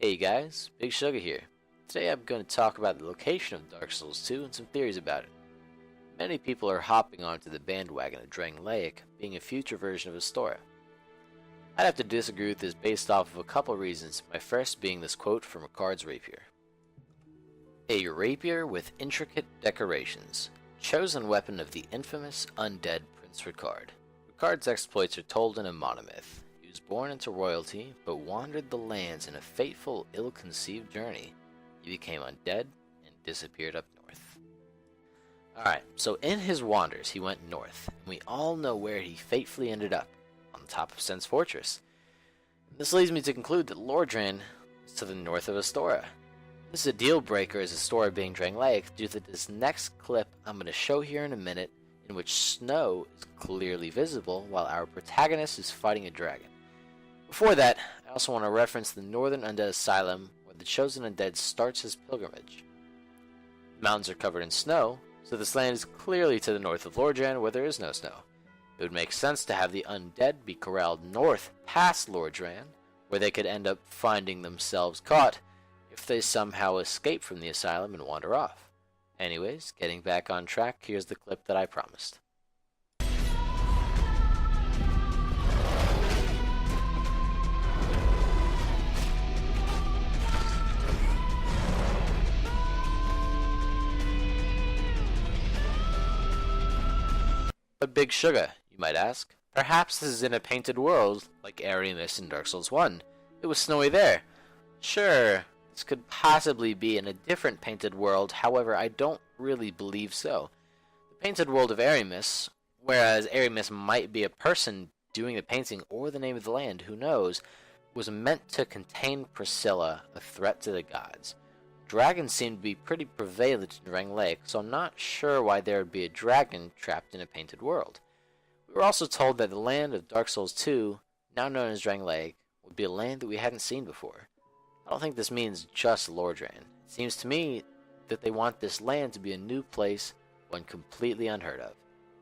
Hey guys, Bigsuga here. Today I'm going to talk about the location of Dark Souls 2 and some theories about it. Many people are hopping onto the bandwagon of Drangleic being a future version of Astora. I'd have to disagree with this based off of a couple reasons, my first being this quote from Ricard's rapier. A rapier with intricate decorations, chosen weapon of the infamous undead Prince Ricard. Ricard's exploits are told in a monomyth. He was born into royalty, but wandered the lands in a fateful, ill-conceived journey. He became undead and disappeared up north. Alright, so in his wanders he went north, and we all know where he fatefully ended up, on the top of Sen's Fortress. This leads me to conclude that Lordran is to the north of Astora. This is a deal breaker as Astora being Drangleic due to this next clip I'm going to show here in a minute, in which snow is clearly visible while our protagonist is fighting a dragon. Before that, I also want to reference the Northern Undead Asylum where the Chosen Undead starts his pilgrimage. The mountains are covered in snow, so this land is clearly to the north of Lordran where there is no snow. It would make sense to have the undead be corralled north past Lordran, where they could end up finding themselves caught if they somehow escape from the asylum and wander off. Anyways, getting back on track, here's the clip that I promised. But Bigsuga, you might ask. Perhaps this is in a painted world, like Arimus in Dark Souls 1. It was snowy there. Sure, this could possibly be in a different painted world, however, I don't really believe so. The painted world of Arimus, whereas Arimus might be a person doing the painting or the name of the land, who knows, was meant to contain Priscilla, a threat to the gods. Dragons seem to be pretty prevalent in Drangleic, so I'm not sure why there would be a dragon trapped in a painted world. We were also told that the land of Dark Souls 2, now known as Drangleic, would be a land that we hadn't seen before. I don't think this means just Lordran. It seems to me that they want this land to be a new place, one completely unheard of.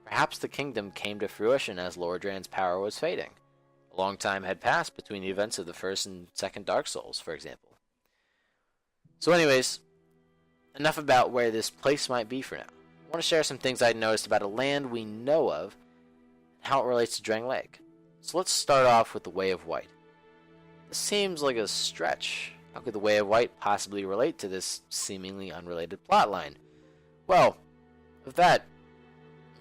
Perhaps the kingdom came to fruition as Lordran's power was fading. A long time had passed between the events of the first and second Dark Souls, for example. So anyways, enough about where this place might be for now. I want to share some things I noticed about a land we know of and how it relates to Drangleic. So let's start off with the Way of White. This seems like a stretch. How could the Way of White possibly relate to this seemingly unrelated plotline? Well, of that,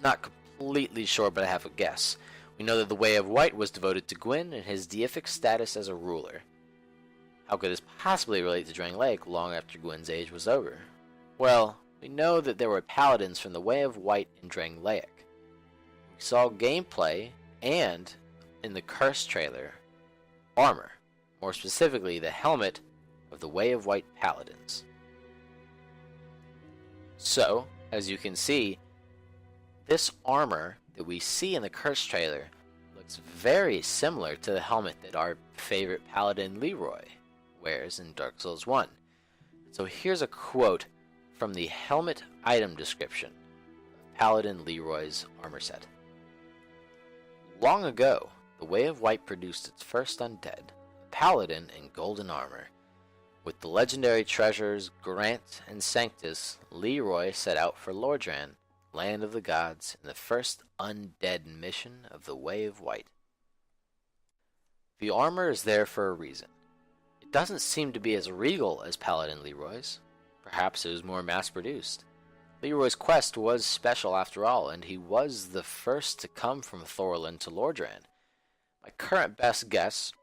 not completely sure, but I have a guess. We know that the Way of White was devoted to Gwyn and his deific status as a ruler. How could this possibly relate to Drangleic long after Gwyn's age was over? Well, we know that there were paladins from the Way of White in Drangleic. We saw gameplay and, in the Curse trailer, armor. More specifically, the helmet of the Way of White paladins. So, as you can see, this armor that we see in the Curse trailer looks very similar to the helmet that our favorite paladin Leroy wears in Dark Souls 1. So here's a quote from the helmet item description of Paladin Leroy's armor set. Long ago, the Way of White produced its first undead, a paladin in golden armor. With the legendary treasures Grant and Sanctus, Leroy set out for Lordran, land of the gods, in the first undead mission of the Way of White. The armor is there for a reason. It doesn't seem to be as regal as Paladin Leroy's. Perhaps it was more mass-produced. Leroy's quest was special after all, and he was the first to come from Thorland to Lordran. My current best guess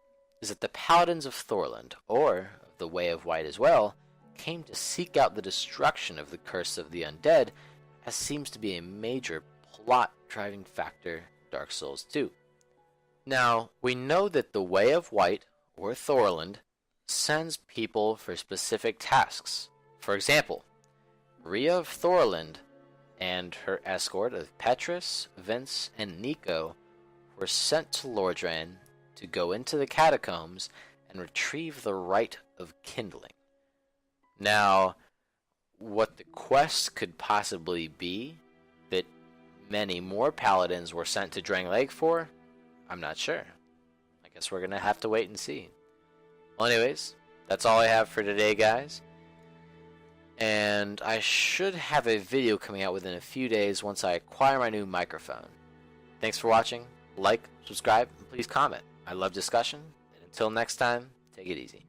is that the Paladins of Thorland, or of the Way of White as well, came to seek out the destruction of the Curse of the Undead, as seems to be a major plot-driving factor in Dark Souls 2. Now, we know that the Way of White, or Thorland, sends people for specific tasks. For example, Rhea of Thorland and her escort of Petrus, Vince, and Nico were sent to Lordran to go into the catacombs and retrieve the Rite of Kindling. Now, what the quest could possibly be that many more paladins were sent to Drangleic for, I'm not sure. I guess we're going to have to wait and see. Well, anyways, that's all I have for today, guys. And I should have a video coming out within a few days once I acquire my new microphone. Thanks for watching. Like, subscribe, and please comment. I love discussion. And until next time, take it easy.